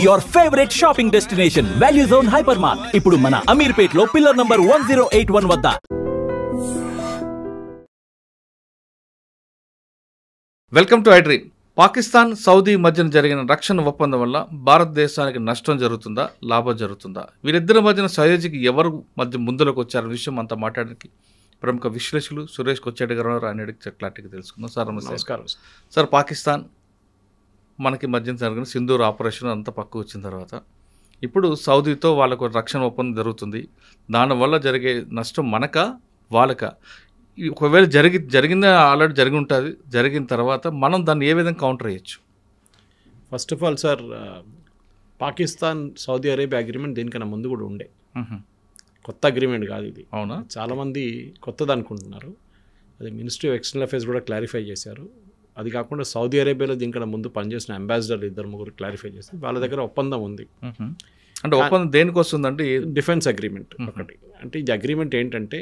Your favorite shopping destination, Value Zone Hypermart. ఇప్పుడు మన అమీర్పేట్ లో పిల్లర్ నంబర్ 1081 వద్ద. Welcome to iDream. Pakistan Saudi మధ్యన జరిగిన రక్షణ ఒప్పందం వల్ల భారతదేశానికి నష్టం జరుగుతుందా, లాభం జరుగుతుందా? వీరిద్దరి మధ్యన సయోధ్యకి ఎవరు మధ్య ముందులోకి వచ్చారన్న విషయం అంతా మాట్లాడడానికి ప్రముఖ విశ్లేషకులు సురేష్ కొచ్చేటి గారు ఆయన క్లారిటీగా తెలుసుకుందాం. సార్ నమస్కారం. సార్, పాకిస్తాన్ మనకి మధ్యన జరిగిన సింధూర్ ఆపరేషన్ అంతా పక్కకు వచ్చిన తర్వాత ఇప్పుడు సౌదీతో వాళ్ళకు రక్షణ ఒప్పందం జరుగుతుంది. దానివల్ల జరిగే నష్టం మనక వాళ్ళక? ఒకవేళ జరిగిందా ఆల్రెడీ జరిగి ఉంటుంది, జరిగిన తర్వాత మనం దాన్ని ఏ విధంగా కౌంటర్ చేయొచ్చు? First of all sir, Pakistan Saudi Arabia agreement దీనికన్నా ముందు కూడా ఉండే, కొత్త అగ్రిమెంట్ కాదు ఇది. అవునా? చాలామంది కొత్తది అనుకుంటున్నారు. అది మినిస్ట్రీ ఆఫ్ ఎక్స్టర్నల్ అఫైర్స్ కూడా క్లారిఫై చేశారు. అది కాకుండా సౌదీ అరేబియాలో దీనికన్నా ముందు పనిచేసిన అంబాసిడర్లు 2-3 క్లారిఫై చేస్తారు. వాళ్ళ దగ్గర ఒప్పందం ఉంది. అంటే ఒప్పందం దేనికి వస్తుందంటే డిఫెన్స్ అగ్రిమెంట్ ఒకటి. అంటే ఈ అగ్రిమెంట్ ఏంటంటే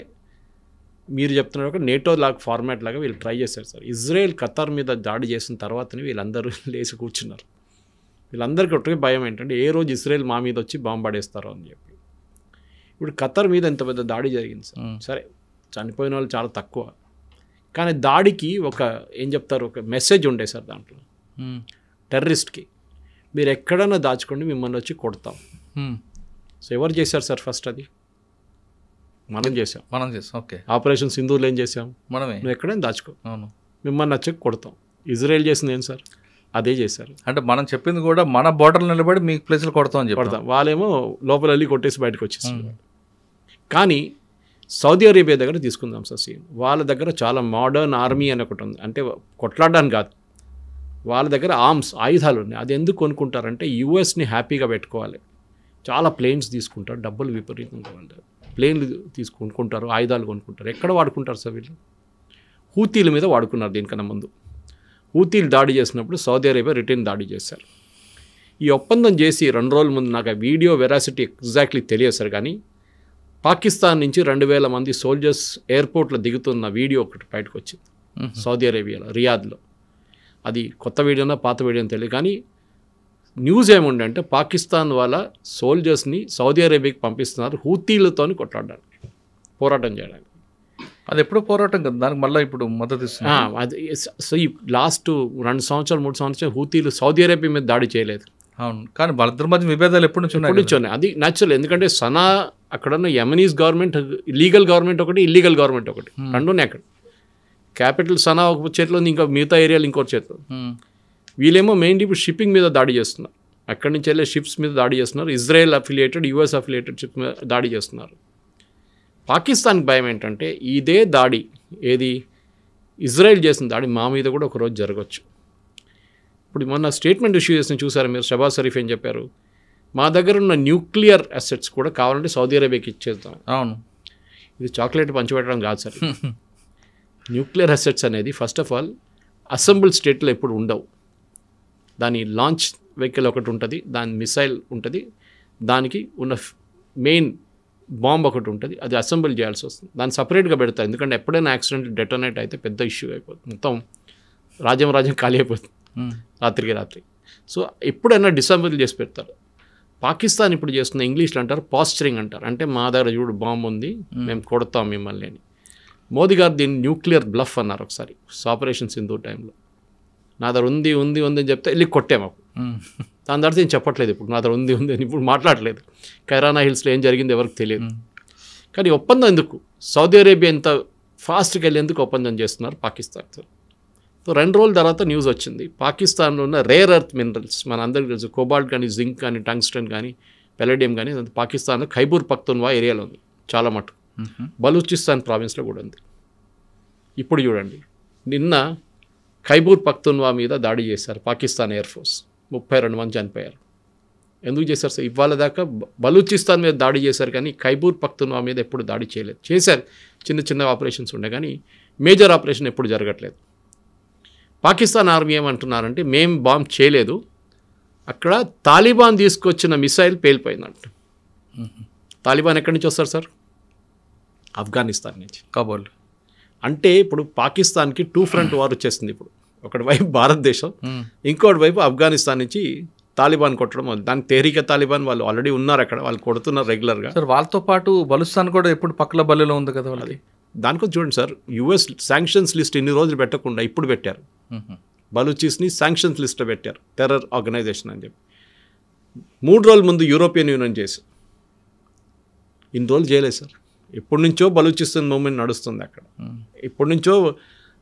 మీరు చెప్తున్నారు ఒక నేటో లాగా ఫార్మాట్ లాగా వీళ్ళు ట్రై చేశారు సార్. ఇజ్రాయెల్ ఖతార్ మీద దాడి చేసిన తర్వాతనే వీళ్ళందరూ లేచి కూర్చున్నారు. వీళ్ళందరికీ ఒకటే భయం ఏంటంటే ఏ రోజు ఇజ్రాయెల్ మా మీద వచ్చి బాంబు పడేస్తారో అని చెప్పి. ఇప్పుడు ఖతార్ మీద ఎంత పెద్ద దాడి జరిగింది సార్. సరే, చనిపోయిన వాళ్ళు చాలా తక్కువ, కానీ దాడికి ఏం చెప్తారు, ఒక మెసేజ్ ఉండే సార్ దాంట్లో. టెర్రరిస్ట్కి మీరు ఎక్కడైనా దాచుకోండి, మిమ్మల్ని వచ్చి కొడతాం. సో ఎవరు చేశారు సార్? ఫస్ట్ అది మనం చేసాం. ఓకే. ఆపరేషన్ సింధూర్లో ఏం చేసాం? మనమే. నువ్వు ఎక్కడైనా దాచుకో, అవును, మిమ్మల్ని వచ్చి కొడతాం. ఇజ్రాయెల్ చేసింది ఏం సార్? అదే చేశారు. అంటే మనం చెప్పింది కూడా మన బోర్డర్లో నిలబడి మీ ప్లేస్లో కొడతాం అని చెప్పి కొడతాం. వాళ్ళేమో లోపల వెళ్ళి కొట్టేసి బయటకు వచ్చేస్తారు. కానీ సౌదీ అరేబియా దగ్గర తీసుకుందాం సార్ సీన్. వాళ్ళ దగ్గర చాలా మోడర్న్ ఆర్మీ అని ఒకటి ఉంది. అంటే కొట్లాడడానికి కాదు, వాళ్ళ దగ్గర ఆయుధాలు ఉన్నాయి. అది ఎందుకు కొనుక్కుంటారంటే యూఎస్ని హ్యాపీగా పెట్టుకోవాలి. చాలా ప్లేన్స్ తీసుకుంటారు, డబ్బులు విపరీతంగా ఉంటారు. ప్లేన్లు కొనుక్కుంటారు, ఆయుధాలు కొనుక్కుంటారు. ఎక్కడ వాడుకుంటారు సార్ వీళ్ళు? హూతీల మీద వాడుకున్నారు దీనికన్నా ముందు. హూతీలు దాడి చేసినప్పుడు సౌదీ అరేబియా రిటర్న్ దాడి చేశారు. ఈ ఒప్పందం చేసి 2 రోజుల ముందు, నాకు ఆ వీడియో వెరాసిటీ ఎగ్జాక్ట్లీ తెలియదు సార్, కానీ పాకిస్తాన్ నుంచి 2000 మంది సోల్జర్స్ ఎయిర్పోర్ట్లో దిగుతున్న వీడియో ఒకటి బయటకు వచ్చింది సౌదీ అరేబియాలో, రియాద్లో. అది కొత్త వీడియోనా పాత వీడియో తెలియదు, కానీ న్యూస్ ఏముండే అంటే పాకిస్తాన్ వాళ్ళ సోల్జర్స్ని సౌదీ అరేబియాకి పంపిస్తున్నారు హూతీలతో కొట్లాడడానికి, పోరాటం చేయడానికి. అది ఎప్పుడో పోరాటం కదా, దానికి మళ్ళీ ఇప్పుడు మద్దతు ఇస్తుంది. అది సో ఈ లాస్ట్ 2 సంవత్సరాలు 3 సంవత్సరాలు హూతీలు సౌదీ అరేబియా మీద దాడి చేయలేదు. అవును, కానీ వాళ్ళిద్దరి మధ్య విభేదాలు ఎప్పటి నుంచి ఉన్నాయి? అది న్యాచురల్. ఎందుకంటే సనా అక్కడున్న యమనీస్ గవర్నమెంట్, లీగల్ గవర్నమెంట్ ఒకటి, ఇల్లీగల్ గవర్నమెంట్ ఒకటి, రెండునే అక్కడ. క్యాపిటల్ సనా ఒక చేతిలో ఉంది, ఇంకా మిగతా ఏరియాలు ఇంకోటి చేతిలో. వీళ్ళేమో మెయిన్లీ ఇప్పుడు షిప్పింగ్ మీద దాడి చేస్తున్నారు. అక్కడి నుంచి వెళ్ళే షిప్స్ మీద దాడి చేస్తున్నారు. Israel affiliated, US affiliated ship మీద దాడి చేస్తున్నారు. పాకిస్తాన్కి భయం ఏంటంటే ఇదే దాడి, ఏది ఇజ్రాయెల్ చేసిన దాడి మా మీద కూడా ఒకరోజు జరగవచ్చు. ఇప్పుడు మొన్న స్టేట్మెంట్ ఇష్యూ చేసిన చూసారు మీరు, షబాజ్ షరీఫ్ ఏం చెప్పారు? మా దగ్గర ఉన్న న్యూక్లియర్ అసెట్స్ కూడా కావాలంటే సౌదీ అరేబియాకి ఇచ్చేద్దాం. అవును, ఇది చాక్లెట్ పంచిపెట్టడం కాదు సార్. న్యూక్లియర్ అసెట్స్ అనేది ఫస్ట్ ఆఫ్ ఆల్ అసెంబుల్ స్టేట్లో ఎప్పుడు ఉండవు. దాని లాంచ్ వెహికల్ ఒకటి ఉంటుంది, దాని మిసైల్ ఉంటుంది, దానికి ఉన్న మెయిన్ బాంబ్ ఒకటి ఉంటుంది, అది అసెంబుల్ చేయాల్సి వస్తుంది. దాన్ని సపరేట్గా పెడతారు, ఎందుకంటే ఎప్పుడైనా యాక్సిడెంట్ డెటోనేట్ అయితే పెద్ద ఇష్యూ అయిపోతుంది, మొత్తం రాజ్యం ఖాళీ అయిపోతుంది రాత్రికి రాత్రి. సో ఎప్పుడైనా డిసెంబుల్ చేసి పెడతారు. పాకిస్తాన్ ఇప్పుడు చేస్తున్న ఇంగ్లీష్లో అంటారు పాస్చరింగ్ అంటారు. అంటే మా దగ్గర చూడు బాంబు ఉంది, మేము కొడతాం మిమ్మల్ని అని. మోదీ గారు దీన్ని న్యూక్లియర్ బ్లఫ్ అన్నారు ఒకసారి ఆపరేషన్ సింధూర్ టైంలో. నా దగ్గర ఉంది అని చెప్తే వెళ్ళి కొట్టాము. దాని తర్వాత ఏం చెప్పట్లేదు, ఇప్పుడు నా దగ్గర ఉంది అని ఇప్పుడు మాట్లాడలేదు. కైరానా హిల్స్లో ఏం జరిగింది ఎవరికి తెలియదు. కానీ ఒప్పందం ఎందుకు? సౌదీ అరేబియా ఎంత ఫాస్ట్గా వెళ్ళేందుకు ఒప్పందం చేస్తున్నారు పాకిస్తాన్తో. సో 2 రోజుల తర్వాత న్యూస్ వచ్చింది, పాకిస్తాన్లో ఉన్న రేర్ ఎర్త్ మినరల్స్, మన అందరికీ తెలుసు, కోబాల్ట్ కానీ, జింక్ కానీ, టంగ్స్టన్ కానీ, పెలడియం కానీ, పాకిస్తాన్లో ఖైబూర్ పఖ్తూన్వా ఏరియాలో ఉంది చాలా మటుకు. బలూచిస్తాన్ ప్రావిన్స్లో కూడా ఉంది. ఇప్పుడు చూడండి, నిన్న ఖైబూర్ పఖ్తూన్వా మీద దాడి చేశారు పాకిస్తాన్ ఎయిర్ ఫోర్స్, 32 మంది చనిపోయారు. ఎందుకు చేశారు సార్? ఇవాళ దాకా బలూచిస్తాన్ మీద దాడి చేశారు, కానీ ఖైబూర్ పఖ్తూన్వా మీద ఎప్పుడు దాడి చేయలేదు. చేశారు, చిన్న ఆపరేషన్స్ ఉండే, కానీ మేజర్ ఆపరేషన్ ఎప్పుడు జరగట్లేదు. పాకిస్తాన్ ఆర్మీ ఏమంటున్నారంటే మేము బాంబ్ చేయలేదు, అక్కడ తాలిబాన్ తీసుకొచ్చిన మిసైల్ పేలిపోయిందంట. తాలిబాన్ ఎక్కడి నుంచి వస్తారు సార్? ఆఫ్ఘనిస్తాన్ నుంచి, కాబోల్. అంటే ఇప్పుడు పాకిస్తాన్కి 2 ఫ్రంట్ వార్ వచ్చేసింది. ఇప్పుడు ఒకటి వైపు భారతదేశం, ఇంకోటి వైపు ఆఫ్ఘనిస్తాన్ నుంచి తాలిబాన్ కొట్టడం, దానికి తెహ్రీకే తాలిబాన్ వాళ్ళు ఆల్రెడీ ఉన్నారు అక్కడ, వాళ్ళు కొడుతున్నారు రెగ్యులర్గా. సార్ వాళ్ళతో పాటు బలుస్తాన్ కూడా ఎప్పుడు పక్కల బల్లిలో ఉంది కదా వాళ్ళది. దానికోసం చూడండి సార్, యుఎస్ శాంక్షన్స్ లిస్ట్ ఇన్ని రోజులు పెట్టకుండా ఇప్పుడు పెట్టారు. బలూచిస్ని శాంక్షన్స్ లిస్ట్లో పెట్టారు, టెర్రర్ ఆర్గనైజేషన్ అని చెప్పి. 3 రోజుల ముందు యూరోపియన్ యూనియన్ చేసి ఇన్ని రోజులు చేయలేదు సార్. ఎప్పటి నుంచో బలూచిస్తాన్ మూవ్మెంట్ నడుస్తుంది అక్కడ. ఎప్పటి నుంచో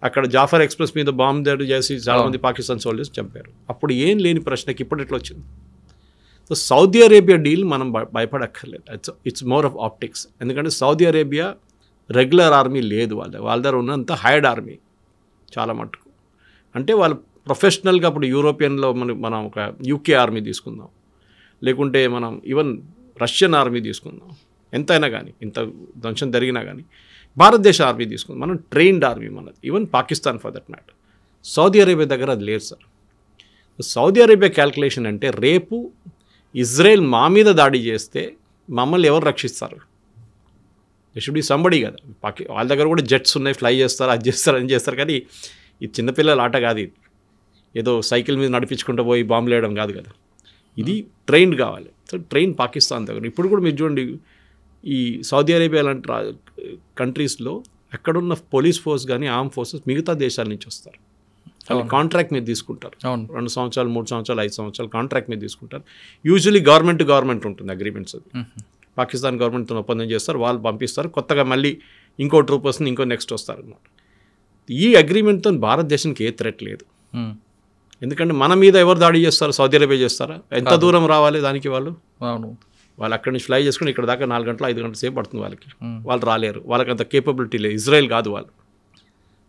అక్కడ జాఫర్ ఎక్స్ప్రెస్ మీద బాంబు దాడి చేసి చాలామంది పాకిస్తాన్ సోల్జర్స్ చంపారు. అప్పుడు ఏం లేని ప్రశ్నకి ఇప్పుడు ఎట్లా వచ్చింది? సో సౌదీ అరేబియా డీల్ మనం భయపడక్కర్లేదు. It's more of optics. ఎందుకంటే సౌదీ అరేబియా రెగ్యులర్ ఆర్మీ లేదు, వాళ్ళ దగ్గర ఉన్నంత హైర్డ్ ఆర్మీ చాలా మటుకు. అంటే వాళ్ళు ప్రొఫెషనల్గా అప్పుడు యూరోపియన్లో మనం ఒక యూకే ఆర్మీ తీసుకుందాం, లేకుంటే మనం ఈవెన్ రష్యన్ ఆర్మీ తీసుకుందాం, ఎంతైనా కానీ ఇంత ధ్వంసం జరిగినా కానీ భారతదేశ ఆర్మీ తీసుకుందాం, మనం ట్రైన్డ్ ఆర్మీ మనది. Even Pakistan for that matter. Saudi Arabia దగ్గర అది లేదు సార్. సౌదీ అరేబియా క్యాల్కులేషన్ అంటే రేపు ఇజ్రాయెల్ మా మీద దాడి చేస్తే మమ్మల్ని ఎవరు రక్షిస్తారు? షుడ్ బి సంబడి కదా. వాళ్ళ దగ్గర కూడా జెట్స్ ఉన్నాయి, ఫ్లై చేస్తారు, అది చేస్తారు, అని చేస్తారు. కానీ ఇది చిన్నపిల్లల ఆట కాదు, ఇది ఏదో సైకిల్ మీద నడిపించుకుంటూ పోయి బాంబులు వేయడం కాదు కదా. ఇది ట్రైన్డ్ కావాలి. సో ట్రైన్ పాకిస్తాన్ దగ్గర. ఇప్పుడు కూడా మీరు చూడండి, ఈ సౌదీ అరేబియా లాంటి కంట్రీస్లో ఎక్కడున్న పోలీస్ ఫోర్స్ కానీ ఆర్మ్ ఫోర్సెస్ మిగతా దేశాల నుంచి వస్తారు. వాళ్ళు కాంట్రాక్ట్ మీద తీసుకుంటారు. 2 సంవత్సరాలు, 3 సంవత్సరాలు, 5 సంవత్సరాలు కాంట్రాక్ట్ మీద తీసుకుంటారు. యూజువలీ గవర్నమెంట్ ఉంటుంది అగ్రిమెంట్స్. అది పాకిస్తాన్ గవర్నమెంట్తో ఒప్పందం చేస్తారు, వాళ్ళు పంపిస్తారు. కొత్తగా మళ్ళీ ఇంకో ట్రూపర్స్ని ఇంకో నెక్స్ట్ వస్తారు అన్నమాట. ఈ అగ్రిమెంట్తో భారతదేశానికి ఏ థ్రెట్ లేదు. ఎందుకంటే మన మీద ఎవరు దాడి చేస్తారు? సౌదీ అరేబియా చేస్తారా? ఎంత దూరం రావాలి దానికి? వాళ్ళు అక్కడి నుంచి ఫ్లై చేసుకుని ఇక్కడ దాకా 4 గంటలు 5 గంటల సేపు పడుతుంది వాళ్ళకి. వాళ్ళు రాలేరు, వాళ్ళకి అంత కేపబిలిటీ లేదు. ఇజ్రాయెల్ కాదు వాళ్ళు.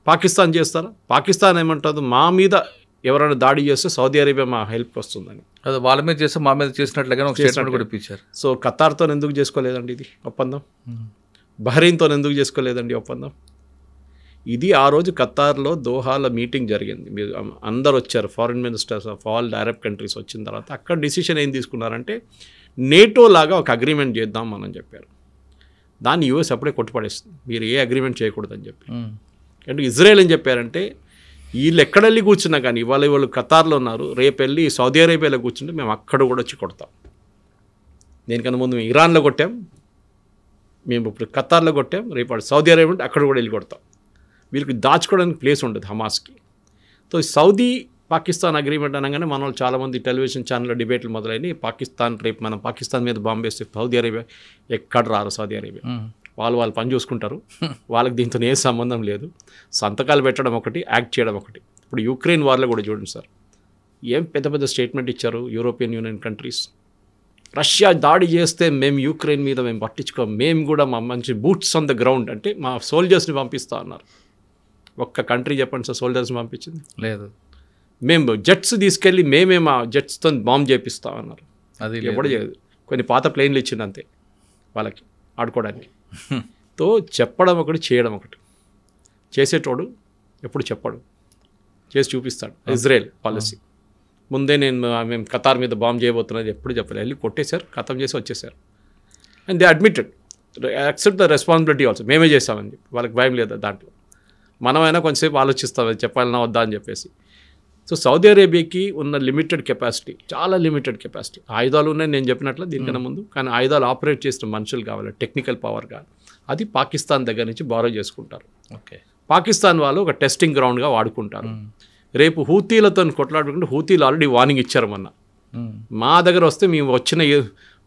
పాకిస్తాన్ చేస్తారా? పాకిస్తాన్ ఏమంటుంది, మా మీద ఎవరైనా దాడి చేస్తే సౌదీ అరేబియా మా హెల్ప్కి వస్తుందని. అదే వాళ్ళ మీద చేస్తే మా మీద చేసినట్లుగానే ఒక స్టేట్మెంట్ కూడా ఇప్పించారు. సో ఖతార్తో ఎందుకు చేసుకోలేదండి ఇది ఒప్పందం? బహ్రెయిన్తో ఎందుకు చేసుకోలేదండి ఒప్పందం? ఇది ఆ రోజు ఖతార్లో దోహాలో మీటింగ్ జరిగింది. మీరు అందరు వచ్చారు, foreign ministers of all Arab countries వచ్చిన తర్వాత అక్కడ డిసిషన్ ఏం తీసుకున్నారంటే నేటో లాగా ఒక అగ్రిమెంట్ చేద్దాం మనం చెప్పారు. దాన్ని యూఎస్ అప్పుడే కొట్టుపడేస్తుంది, మీరు ఏ అగ్రిమెంట్ చేయకూడదని చెప్పి. అంటే ఇజ్రాయెల్ ఏం చెప్పారంటే వీళ్ళు ఎక్కడెళ్ళి కూర్చున్నా కానీ వాళ్ళు ఖతార్లో ఉన్నారు, రేపు వెళ్ళి సౌదీ అరేబియాలో కూర్చుంటే మేము అక్కడ కూడా వచ్చి కొడతాం. దేనికన్నా ముందు మేము ఇరాన్లో కొట్టాం, మేము ఇప్పుడు ఖతార్లో కొట్టాం, రేపు సౌదీ అరేబియా ఉంటే అక్కడ కూడా వెళ్ళి కొడతాం. వీళ్ళకి దాచుకోవడానికి ప్లేస్ ఉండదు హమాస్కి. సో సౌదీ పాకిస్తాన్ అగ్రిమెంట్ అనగానే మన వాళ్ళు చాలామంది టెలివిజన్ ఛానల్లో డిబేట్లు మొదలైనవి. పాకిస్తాన్ రేపు మనం పాకిస్తాన్ మీద బాంబు వేస్తే సౌదీ అరేబియా ఎక్కడ రారు. సౌదీ అరేబియా వాళ్ళు పని చూసుకుంటారు, వాళ్ళకి దీంతో ఏ సంబంధం లేదు. సంతకాలు పెట్టడం ఒకటి, యాక్ట్ చేయడం ఒకటి. ఇప్పుడు యుక్రెయిన్ వార్లో కూడా చూడండి సార్, ఏం పెద్ద పెద్ద స్టేట్మెంట్ ఇచ్చారు యూరోపియన్ యూనియన్ కంట్రీస్. రష్యా దాడి చేస్తే మేము యుక్రెయిన్ మీద మేము పట్టించుకోం, మేము కూడా మా మంచి బూట్స్ ఆన్ ద గ్రౌండ్ అంటే మా సోల్జర్స్ని పంపిస్తా అన్నారు. ఒక్క కంట్రీ చెప్పండి సార్ సోల్జర్స్ని పంపించింది? లేదు. మేము జెట్స్ తీసుకెళ్ళి మేమే మా జెట్స్తో బాంబ్ చేపిస్తాం అన్నారు. అది ఎప్పుడు చేయదు. కొన్ని పాత ప్లేన్లు ఇచ్చింది అంతే వాళ్ళకి ఆడుకోవడానికి. తో చెప్పడం ఒకటి, చేయడం ఒకటి. చేసేటోడు ఎప్పుడు చెప్పడు, చేసి చూపిస్తాడు. ఇజ్రాయెల్ పాలసీ ముందే మేము ఖతార్ మీద బాంబ్ చేయబోతున్నది ఎప్పుడు చెప్పలేదు. వెళ్ళి కొట్టేశారు, ఖతం చేసి వచ్చేసారు. And they admitted, accept the responsibility also. మేమే చేస్తామని చెప్పి వాళ్ళకి భయం లేదు దాంట్లో. మనమైనా కొంచెంసేపు ఆలోచిస్తాం చెప్పాలన్నా వద్దా అని చెప్పేసి. సో సౌదీ అరేబియాకి ఉన్న లిమిటెడ్ కెపాసిటీ, చాలా లిమిటెడ్ కెపాసిటీ. ఆయుధాలు ఉన్నాయి నేను చెప్పినట్లు దీనికన్నా ముందు, కానీ ఆయుధాలు ఆపరేట్ చేసిన మనుషులు కావాలి, టెక్నికల్ పవర్ కావాలి. అది పాకిస్తాన్ దగ్గర నుంచి బారో చేసుకుంటారు. ఓకే, పాకిస్తాన్ వాళ్ళు ఒక టెస్టింగ్ గ్రౌండ్గా వాడుకుంటారు. రేపు హూతీలతో కొట్లాడుకుంటే హూతీలు ఆల్రెడీ వార్నింగ్ ఇచ్చారు మొన్న, మా దగ్గర వస్తే మేము వచ్చిన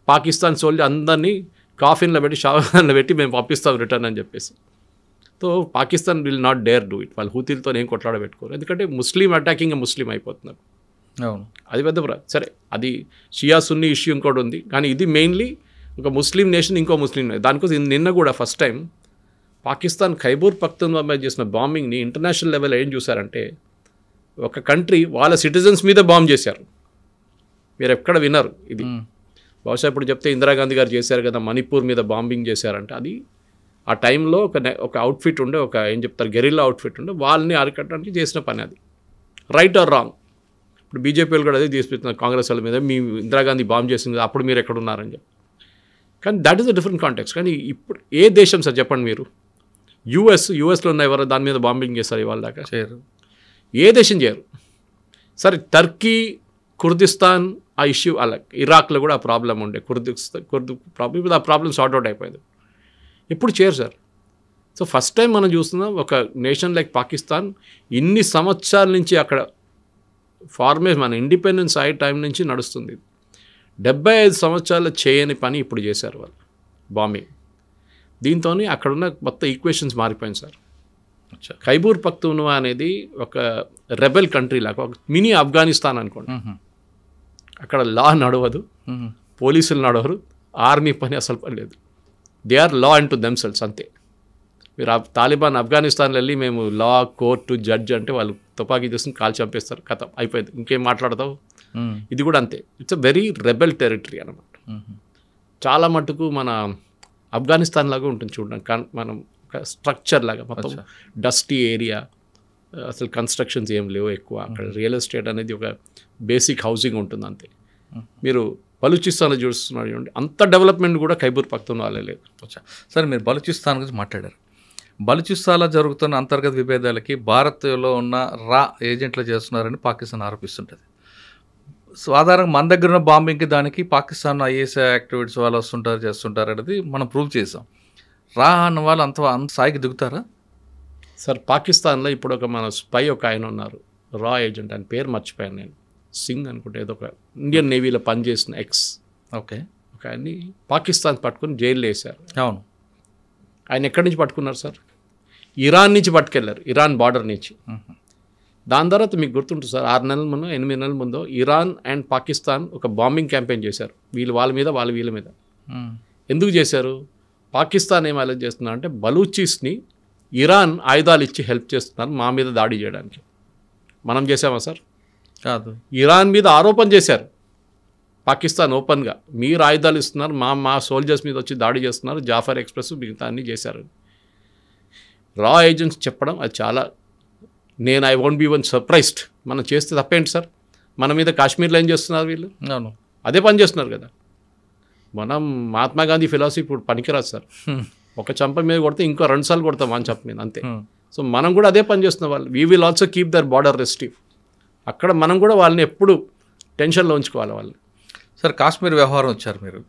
పాకిస్తాన్ సోల్జర్ అందరినీ కాఫిన్లో పెట్టి షావన్లో పెట్టి మేము పంపిస్తాం రిటర్న్ అని చెప్పేసి. So Pakistan will not dare do it. వాళ్ళు హూతీలతో ఏం కొట్లాడబెట్టుకోరు, ఎందుకంటే ముస్లిం అటాకింగ్ ముస్లిం అయిపోతున్నారు. అవును, అది పెద్ద సరే, అది షియా సున్నీ ఇష్యూ ఇంకోటి ఉంది, కానీ ఇది మెయిన్లీ ఒక ముస్లిం నేషన్ ఇంకో ముస్లిం. దానికోసం నిన్న కూడా ఫస్ట్ టైం పాకిస్తాన్ ఖైబర్ పఖ్తూన్ఖ్వా మీద చేసిన బాంబింగ్ని ఇంటర్నేషనల్ లెవెల్ ఏం చూసారంటే ఒక కంట్రీ వాళ్ళ సిటిజన్స్ మీద బాంబ్ చేశారు. మీరు ఎక్కడ విన్నారు ఇది? బహుశా ఇప్పుడు చెప్తే ఇందిరాగాంధీ గారు చేశారు కదా, మణిపూర్ మీద బాంబింగ్ చేశారంటే అది ఆ టైంలో ఒక అవుట్ఫిట్ ఉండే, ఒక ఏం చెప్తారు గెరిల్లా అవుట్ఫిట్ ఉండే, వాళ్ళని అరికట్టడానికి చేసిన పని. అది రైట్ ఆర్ రాంగ్? ఇప్పుడు బీజేపీ వాళ్ళు కూడా అదే తీసుకుంటున్నారు కాంగ్రెస్ వాళ్ళ మీద, మీ ఇందిరాగాంధీ బాంబ్ చేసింది అప్పుడు మీరు ఎక్కడ ఉన్నారని చెప్పి. కానీ that is a different context. కానీ ఇప్పుడు ఏ దేశం సార్ చెప్పండి మీరు? యూఎస్లో ఉన్న ఎవరు దాని మీద బాంబింగ్ చేస్తారు ఇవాళ దాకా? చేయరు. ఏ దేశం చేయరు. సరే టర్కీ, కుర్దిస్తాన్, ఆ ఇష్యూ అలా ఇరాక్లో కూడా ఆ ప్రాబ్లం ఉండే కుర్దు ప్రాబ్లం, ఇప్పుడు ఆ ప్రాబ్లం సార్ట్అవుట్ అయిపోయింది. ఎప్పుడు చేయరు సార్. సో ఫస్ట్ టైం మనం చూస్తున్నాం ఒక నేషన్ లైక్ పాకిస్తాన్ ఇన్ని సంవత్సరాల నుంచి అక్కడ ఫార్మేషన్ మన ఇండిపెండెన్స్ అయ్యే టైం నుంచి నడుస్తుంది. 75 సంవత్సరాలు చేయని పని ఇప్పుడు చేశారు వాళ్ళు, బాంబింగ్. దీంతో అక్కడున్న మొత్తం ఈక్వేషన్స్ మారిపోయింది సార్. ఖైబూర్ పఖ్తూన్వా అనేది ఒక రెబెల్ కంట్రీ లాగా, ఒక మినీ ఆఫ్ఘనిస్తాన్ అనుకోండి. అక్కడ లా నడవదు, పోలీసులు నడవరు, ఆర్మీ పని అసలు పని లేదు. They are law unto themselves అంతే. మీరు తాలిబాన్ ఆఫ్ఘనిస్తాన్లో వెళ్ళి మేము లా, కోర్టు, జడ్జ్ అంటే వాళ్ళు తుపాకీ తీసుకుని కాల్ చంపేస్తారు, కథం అయిపోయింది, ఇంకేం మాట్లాడతావు. ఇది కూడా అంతే. It's a very rebel territory అనమాట. చాలా మటుకు మన ఆఫ్ఘనిస్తాన్ లాగా ఉంటుంది చూడడానికి, మనం స్ట్రక్చర్ లాగా మొత్తం డస్టీ ఏరియా, అసలు కన్స్ట్రక్షన్స్ ఏం లేవు ఎక్కువ. అక్కడ రియల్ ఎస్టేట్ అనేది ఒక బేసిక్ హౌసింగ్ ఉంటుంది అంతే. మీరు బలూచిస్తాన్లో చూస్తున్నారు చూడండి, అంత డెవలప్మెంట్ కూడా ఖైబూర్ పఖ్తూన్వాలో లేదు. సరే, మీరు బలూచిస్తాన్ గురించి మాట్లాడారు. బలూచిస్తాన్లో జరుగుతున్న అంతర్గత విభేదాలకి భారత్లో ఉన్న రా ఏజెంట్లు చేస్తున్నారని పాకిస్తాన్ ఆరోపిస్తుంటుంది. సాధారణంగా మన దగ్గర ఉన్న బాంబింగ్కి దానికి పాకిస్తాన్ ఐఎస్ఐ యాక్టివిటీస్ వాళ్ళు వస్తుంటారు, చేస్తుంటారు అనేది మనం ప్రూవ్ చేసాం. రా అన్న వాళ్ళు అంత స్థాయికి దిగుతారా సార్? పాకిస్తాన్లో ఇప్పుడు ఒక మన స్పై ఒక ఆయన ఉన్నారు, రా ఏజెంట్, ఆయన పేరు మర్చిపోయాను నేను, సింగ్ అనుకుంటే, ఏదో ఒక ఇండియన్ నేవీలో పనిచేసిన ఓకే ఒక ఆయన్ని పాకిస్తాన్ పట్టుకుని జైల్లో వేశారు. అవును. ఆయన ఎక్కడి నుంచి పట్టుకున్నారు సార్? ఇరాన్ నుంచి పట్టుకెళ్ళారు, ఇరాన్ బార్డర్ నుంచి. దాని తర్వాత మీకు గుర్తుంటుంది సార్, 6 నెలల ముందు 8 నెలల ముందు ఇరాన్ అండ్ పాకిస్తాన్ ఒక బాంబింగ్ క్యాంపెయిన్ చేశారు, వాళ్ళ మీద వీళ్ళ మీద. ఎందుకు చేశారు? పాకిస్తాన్ ఏం అలర్ట్ చేస్తున్నారు అంటే బలూచీస్ని ఇరాన్ ఆయుధాలు ఇచ్చి హెల్ప్ చేస్తున్నారు మా మీద దాడి చేయడానికి. మనం చేసామా సార్? కాదు. ఇరాన్ మీద ఆరోపణ చేశారు పాకిస్తాన్ ఓపెన్గా, మీరు ఆయుధాలు ఇస్తున్నారు, మా సోల్జర్స్ మీద వచ్చి దాడి చేస్తున్నారు, జాఫర్ ఎక్స్ప్రెస్ మిగతా అన్నీ చేశారు. రా ఏజెంట్స్ చెప్పడం అది చాలా, I won't be one surprised. మనం చేస్తే తప్పేంటి సార్? మన మీద కాశ్మీర్లో ఏం చేస్తున్నారు వీళ్ళు? అవును, అదే పని చేస్తున్నారు కదా. మనం మహాత్మా గాంధీ ఫిలాసఫీ ఇప్పుడు పనికిరాదు సార్. ఒక చంప మీద కొడితే ఇంకో 2 సార్లు కొడతాం మన చంప మీద, అంతే. సో మనం కూడా అదే పని చేస్తున్న వాళ్ళు. We will also keep their border restive. అక్కడ మనం కూడా వాళ్ళని ఎప్పుడు టెన్షన్లో ఉంచుకోవాలి వాళ్ళని. సార్, కాశ్మీర్ వ్యవహారం వచ్చారు మీరు.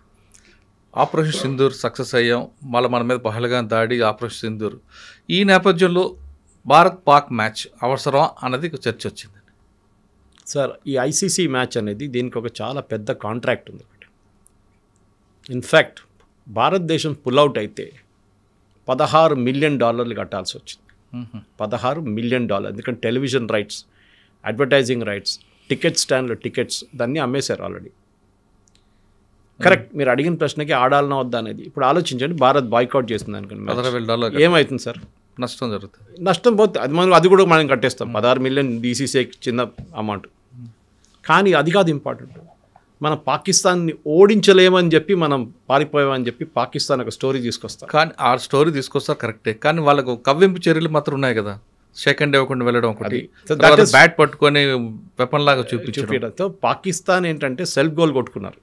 ఆపరేషన్ సింధూర్ సక్సెస్ అయ్యాం, మళ్ళీ మన మీద పహల్గాన్ దాడి, ఆపరేషన్ సింధూర్. ఈ నేపథ్యంలో భారత్ పాక్ మ్యాచ్ అవసరం అన్నది చర్చ వచ్చింది సార్. ఈ ఐసీసీ మ్యాచ్ అనేది దీనికి ఒక చాలా పెద్ద కాంట్రాక్ట్ ఉంది. ఇన్ఫ్యాక్ట్ భారతదేశం పుల్అవుట్ అయితే $16 మిలియన్ కట్టాల్సి వచ్చింది. $16 మిలియన్. ఎందుకంటే television rights, advertising rights, ticket స్టాండ్లో టికెట్స్ దాన్ని అమ్మేశారు ఆల్రెడీ. కరెక్ట్, మీరు అడిగిన ప్రశ్నకి ఆడాలన్నా వద్దా అనేది ఇప్పుడు ఆలోచించండి. భారత్ బాయ్కాట్ చేస్తుంది అనుకోండి, ఏమవుతుంది సార్? నష్టం జరుగుతుంది. నష్టం పోతే అది కూడా మనం కట్టేస్తాం. 16 మిలియన్ బీసీసీఐకి చిన్న అమౌంట్. కానీ అది కాదు ఇంపార్టెంట్. మన పాకిస్తాన్ని ఓడించలేమని చెప్పి మనం పారిపోయామని చెప్పి పాకిస్తాన్ ఒక స్టోరీ తీసుకొస్తారు. కానీ ఆ స్టోరీ తీసుకొస్తారు కరెక్టే, కానీ వాళ్ళకు కవ్వింపు చర్యలు మాత్రం ఉన్నాయి కదా. సెకండ్ ఇవ్వకుండా వెళ్ళడం ఒకటి, బ్యాట్ పట్టుకొని వెపన్ లాగా చూపించడంతో పాకిస్తాన్ ఏంటంటే సెల్ఫ్ గోల్ కొట్టుకున్నారు.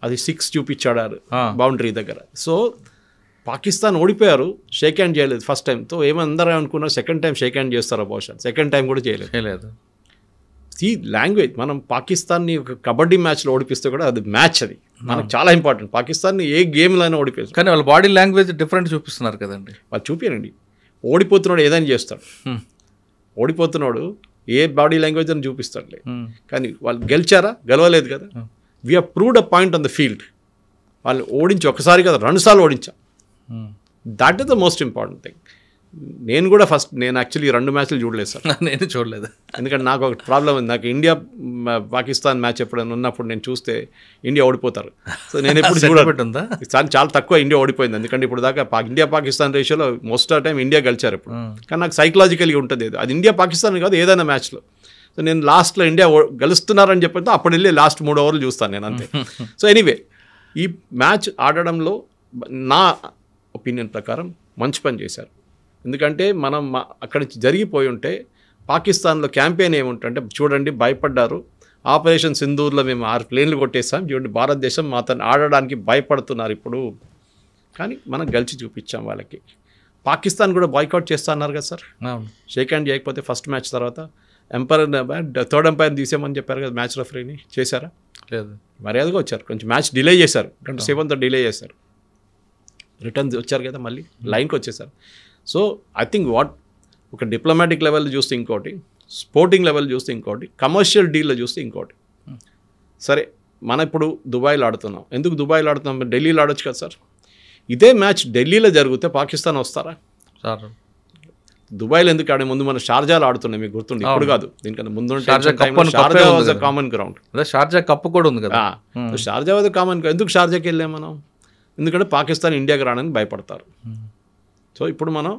అది 6 చూపించాడు బౌండరీ దగ్గర. సో పాకిస్తాన్ ఓడిపోయారు, షేక్ హ్యాండ్ చేయలేదు ఫస్ట్ టైం. తో ఏమందరూ అనుకున్నారు సెకండ్ టైం షేక్ హ్యాండ్ చేస్తారో బహుశా, సెకండ్ టైం కూడా చేయలేదు. ఈ లాంగ్వేజ్, మనం పాకిస్తాన్ని ఒక కబడ్డీ మ్యాచ్లో ఓడిపిస్తే కూడా అది మ్యాచ్, అది మనకు చాలా ఇంపార్టెంట్. పాకిస్తాన్ని ఏ గేమ్లో అయినా ఓడిపోయారు, కానీ వాళ్ళ బాడీ లాంగ్వేజ్ డిఫరెంట్ చూపిస్తున్నారు కదండి. వాళ్ళు చూపించండి. ఓడిపోతున్నాడు ఏదైనా చేస్తాడు, ఓడిపోతున్నాడు ఏ బాడీ లాంగ్వేజ్ అని చూపిస్తాడులే. కానీ వాళ్ళు గెలిచారా? గెలవలేదు కదా. We have proved a point on the field. వాళ్ళు ఓడించి ఒకసారి కదా 2 సార్లు ఓడించాం. That is the most important thing. నేను కూడా నేను యాక్చువల్లీ 2 మ్యాచ్లు చూడలేదు సార్. నేను చూడలేదు, ఎందుకంటే నాకు ఒక ప్రాబ్లం ఉంది. నాకు ఇండియా పాకిస్తాన్ మ్యాచ్ ఎప్పుడైనా ఉన్నప్పుడు నేను చూస్తే ఇండియా ఓడిపోతారు. సో నేను ఎప్పుడు చూడబెట్టుందా, చాలా తక్కువ ఇండియా ఓడిపోయింది. ఎందుకంటే ఇప్పుడు దాకా ఇండియా పాకిస్తాన్ రేషియోలో మోస్ట్ ఆఫ్ టైం ఇండియా గెలిచారు ఇప్పుడు. కానీ నాకు సైకలాజికల్గా ఉంటుంది అది ఇండియా పాకిస్తాన్ కాదు, ఏదైనా మ్యాచ్లో. సో నేను లాస్ట్లో ఇండియా గెలుస్తున్నారని చెప్పితే అప్పుడు వెళ్ళి లాస్ట్ 3 ఓవర్లు చూస్తాను నేను, అంతే. సో ఎనీవే, ఈ మ్యాచ్ ఆడడంలో నా ఒపీనియన్ ప్రకారం మంచి పని చేశారు. ఎందుకంటే మనం అక్కడి నుంచి జరిగిపోయి ఉంటే పాకిస్తాన్లో క్యాంపెయిన్ ఏముంటుంటే, చూడండి భయపడ్డారు, ఆపరేషన్ సింధూర్లో మేము 6 ప్లేన్లు కొట్టేసాం, చూడండి భారతదేశం మాతను ఆడడానికి భయపడుతున్నారు ఇప్పుడు. కానీ మనం గెలిచి చూపించాం వాళ్ళకి. పాకిస్తాన్ కూడా బాయ్కాట్ చేస్తా అన్నారు కదా సార్, షేక్ హ్యాండ్ చేయకపోతే ఫస్ట్ మ్యాచ్ తర్వాత. థర్డ్ ఎంపైర్ని తీసేమని చెప్పారు కదా మ్యాచ్ రెఫరీని, చేశారా? లేదు. మర్యాదగా వచ్చారు. కొంచెం మ్యాచ్ డిలే చేశారు, 27th డిలే చేశారు. రిటర్న్ వచ్చారు కదా, మళ్ళీ లైన్కి వచ్చేసారు. సో ఐ థింక్ ఒక డిప్లొమాటిక్ లెవెల్ చూస్తే ఇంకోటి, స్పోర్టింగ్ లెవెల్ చూస్తే ఇంకోటి, కమర్షియల్ డీల్లో చూస్తే ఇంకోటి. సరే, మనం ఇప్పుడు దుబాయ్లో ఆడుతున్నాం. ఎందుకు దుబాయ్లో ఆడుతున్నాం? ఢిల్లీలో ఆడొచ్చు కదా సార్. ఇదే మ్యాచ్ ఢిల్లీలో జరిగితే పాకిస్తాన్ వస్తారా సార్? దుబాయ్లో ఎందుకు ఆడే? ముందు మనం షార్జాలో ఆడుతున్నాం, మీకు గుర్తుంది. ఇప్పుడు కాదు, దీనికన్నా ముందు Sharjah common ground. Sharjah cup కూడా ఉంది కదా. Sharjah was common. ఎందుకు షార్జాకి వెళ్ళాం మనం? ఎందుకంటే పాకిస్తాన్ ఇండియాకి రావడానికి భయపడతారు. సో ఇప్పుడు మనం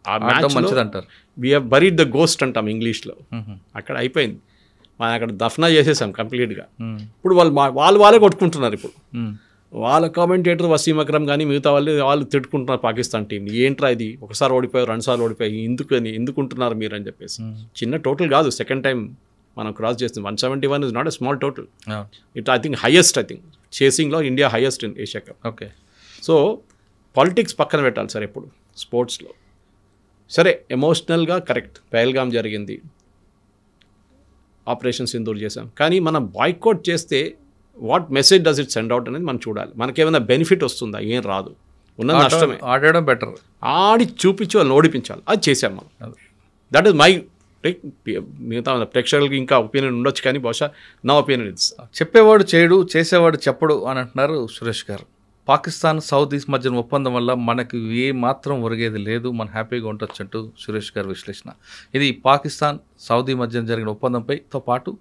ఆ మ్యాచ్ మంచిది అంటారు. We have buried the ghost అంటాం ఇంగ్లీష్లో. అక్కడ అయిపోయింది, మనం అక్కడ దఫనా చేసేసాం కంప్లీట్గా. ఇప్పుడు వాళ్ళే కొట్టుకుంటున్నారు. ఇప్పుడు వాళ్ళ కామెంటేటర్ వసీం అక్రమ్ కానీ మిగతా వాళ్ళు తిట్టుకుంటున్నారు పాకిస్తాన్ టీంని. ఏంట్రా ఇది, ఒకసారి ఓడిపోయారు, 2 సార్లు ఓడిపోయి, ఎందుకుంటున్నారు మీరు అని చెప్పేసి. చిన్న టోటల్ కాదు, సెకండ్ టైం మనం క్రాస్ చేస్తుంది. 171 is not a small total. I think highest, చేసింగ్లో India highest in Asia cup. Okay. So politics పక్కన పెట్టాలి సార్ ఎప్పుడు స్పోర్ట్స్లో. సరే, ఎమోషనల్గా కరెక్ట్, పహల్గామ్ జరిగింది, ఆపరేషన్ సింధూర్ చేసాం, కానీ మనం బాయ్కాట్ చేస్తే what message does it send out అనేది మనం చూడాలి. మనకేమైనా బెనిఫిట్ వస్తుందా? ఏం రాదు, ఉన్న నష్టమే. ఆడడం బెటర్, ఆడి చూపించి వాళ్ళని ఓడిపించాలి. అది చేసాం మనం. దట్ ఈస్ మై, మిగతా ప్రేక్షకులకి ఇంకా ఒపీనియన్ ఉండొచ్చు, కానీ బహుశా నా ఒపీనియన్ ఇట్స్. చెప్పేవాడు చేయడు, చేసేవాడు చెప్పడు అని అంటున్నారు సురేష్ గారు. పాకిస్తాన్ సౌదీస్ మధ్యన ఒప్పందం వల్ల మనకు ఏ మాత్రం ఒరిగేది లేదు, మనం హ్యాపీగా ఉండొచ్చు అంటూ సురేష్ గారి విశ్లేషణ. ఇది పాకిస్తాన్ సౌదీ మధ్యన జరిగిన ఒప్పందంపైతో పాటు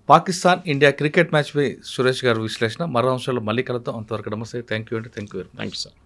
పాకిస్తాన్ ఇండియా క్రికెట్ మ్యాచ్పై సురేష్ గారి విశ్లేషణ. మరో అంశాల్లో మళ్ళీ కలుద్దాం. అంతవరకు నమస్తే. థ్యాంక్ యూ అండి. Thank you sir.